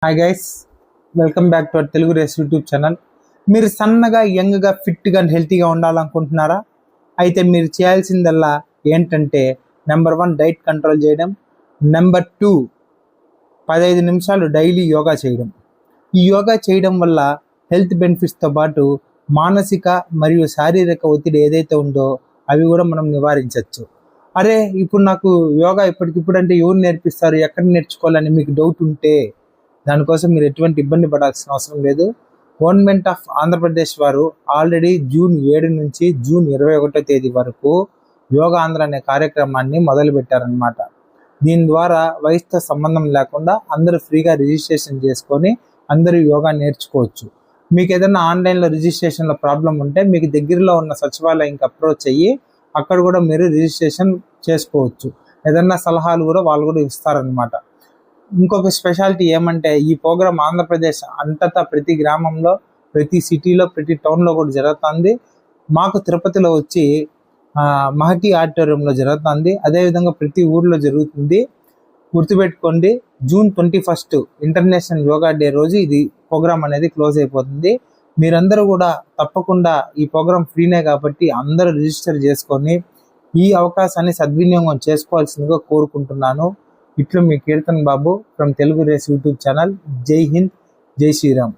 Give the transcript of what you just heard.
Hi guys, welcome back to our Telugu race YouTube channel. మీరు సన్నగా, యంగ్గా, ఫిట్గా, హెల్తీగా ఉండాలనుకుంటున్నారా? అయితే మీరు చేయాల్సిందల్లా ఏంటంటే నెంబర్ 1 డైట్ కంట్రోల్ చేయడం, నెంబర్ 2 15 నిమిషాలు డైలీ యోగా చేయడం. ఈ యోగా చేయడం వల్ల హెల్త్ బెనిఫిట్స్తో పాటు మానసిక మరియు శారీరక ఒత్తిడి ఏదైతే ఉందో అవి కూడా మనం నివారించవచ్చు. అరే, ఇప్పుడు నాకు యోగా ఇప్పటికిప్పుడు అంటే ఎవరు నేర్పిస్తారు, ఎక్కడ నేర్చుకోవాలని మీకు డౌట్ ఉంటే దానికోసం మీరు ఎటువంటి ఇబ్బంది పడాల్సిన అవసరం లేదు. గవర్నమెంట్ ఆఫ్ ఆంధ్రప్రదేశ్ వారు ఆల్రెడీ జూన్ 7 నుంచి జూన్ 21 తేదీ వరకు యోగా ఆంధ్ర అనే కార్యక్రమాన్ని మొదలుపెట్టారనమాట. దీని ద్వారా వయసుతో సంబంధం లేకుండా అందరూ ఫ్రీగా రిజిస్ట్రేషన్ చేసుకొని అందరూ యోగా నేర్చుకోవచ్చు. మీకు ఏదైనా ఆన్లైన్లో రిజిస్ట్రేషన్లో ప్రాబ్లం ఉంటే మీకు దగ్గరలో ఉన్న సచివాలయంకి అప్రోచ్ అయ్యి అక్కడ కూడా మీరు రిజిస్ట్రేషన్ చేసుకోవచ్చు. ఏదైనా సలహాలు కూడా వాళ్ళు కూడా ఇస్తారనమాట. ఇంకొక స్పెషాలిటీ ఏమంటే ఈ ప్రోగ్రామ్ ఆంధ్రప్రదేశ్ అంతటా ప్రతి గ్రామంలో, ప్రతి సిటీలో, ప్రతి టౌన్లో కూడా జరుగుతుంది. మాకు తిరుపతిలో వచ్చి మహతి ఆడిటోరియంలో జరుగుతుంది. అదేవిధంగా ప్రతి ఊర్లో జరుగుతుంది. గుర్తుపెట్టుకోండి, జూన్ 21 ఇంటర్నేషనల్ యోగా డే రోజు ఇది ప్రోగ్రామ్ అనేది క్లోజ్ అయిపోతుంది. మీరందరూ కూడా తప్పకుండా ఈ ప్రోగ్రామ్ ఫ్రీనే కాబట్టి అందరూ రిజిస్టర్ చేసుకొని ఈ అవకాశాన్ని సద్వినియోగం చేసుకోవాల్సిందిగా కోరుకుంటున్నాను. ఇట్లు మీ Keerthan Babu from Telugu race YouTube channel. జై హింద్, జై శ్రీరామ్.